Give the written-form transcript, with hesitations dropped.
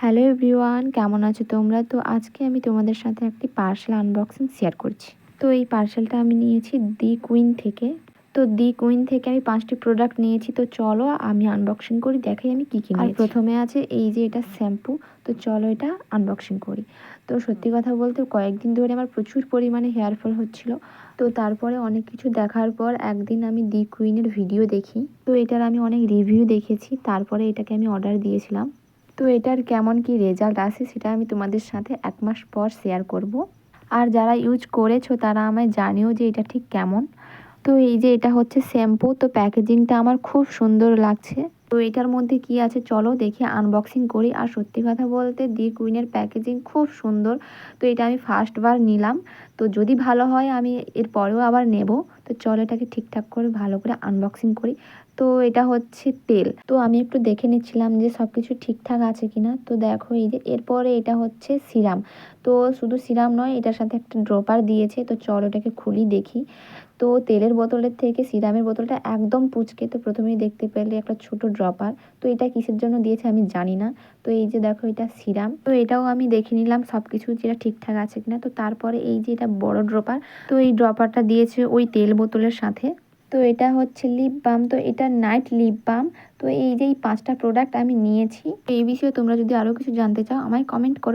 Hello everyone, কেমন আছো তোমরা? তো আজকে আমি তোমাদের সাথে একটি পার্সেল আনবক্সিং শেয়ার করছি। তো এই পার্সেলটা আমি নিয়েছি দি কুইন থেকে। তো দি কুইন থেকে আমি 5টি প্রোডাক্ট নিয়েছি। তো চলো আমি আনবক্সিং করি, দেখাই আমি কী কী নিয়েছি। আর প্রথমে আছে এই যে এটা শ্যাম্পু। তো চলো এটা আনবক্সিং করি। তো সত্যি কথা বলতে কয়েকদিন ধরে আমার প্রচুর পরিমাণে হেয়ার ফল হচ্ছিল। তো তারপরে অনেক কিছু দেখার পর একদিন আমি দি কুইনের ভিডিও দেখি। তো এটার আমি অনেক রিভিউ দেখেছি, তারপরে এটাকে আমি অর্ডার দিয়েছিলাম। তো এটার কেমন কি রেজাল্ট আসে সেটা আমি তোমাদের সাথে 1 মাস পর শেয়ার করব। আর যারা ইউজ করেছো তারা আমায় জানিও যে এটা ঠিক কেমন। তো এই যে এটা হচ্ছে শ্যাম্পু। তো প্যাকেজিংটা আমার খুব সুন্দর লাগছে। তো এটার মধ্যে কি আছে চলো দেখি আনবক্সিং করি। আর সত্যি কথা বলতে দি কুইনের প্যাকেজিং খুব সুন্দর। তো এটা আমি ফার্স্টবার নিলাম। তো যদি ভালো হয় আমি এর পরেও আবার নেব। তো চলো এটাকে ঠিকঠাক করে ভালো করে আনবক্সিং করি। তো এটা হচ্ছে তেল। তো আমি একটু দেখে নিচ্ছিলাম যে সব কিছু ঠিকঠাক আছে কিনা। তো দেখো এই যে এরপরে এটা হচ্ছে সিরাম। তো শুধু সিরাম নয়, এটার সাথে একটা ড্রপার দিয়েছে। তো চলো এটাকে খুলি দেখি। তো তেলের বোতলের থেকে সিরামের বোতলটা একদম পুচকে। তো প্রথমেই দেখতে পেলে একটা ছোট ড্রপার। তো এটা কিসের জন্য দিয়েছে আমি জানি না। তো এই যে দেখো এটা সিরাম। তো এটাও আমি দেখে নিলাম সব কিছু যেটা ঠিকঠাক আছে কিনা। তো তারপরে এই যে এটা বড় ড্রপার। তো এই ড্রপারটা দিয়েছে ওই তেল বোতলের সাথে। তো এটা হচ্ছে লিপ বাম। তো এটা নাইট লিপ বাম। তো এই যে এই 5টা প্রোডাক্ট আমি নিয়েছি। এই বিষয়ে তোমরা যদি আরও কিছু জানতে চাও আমায় কমেন্ট করো।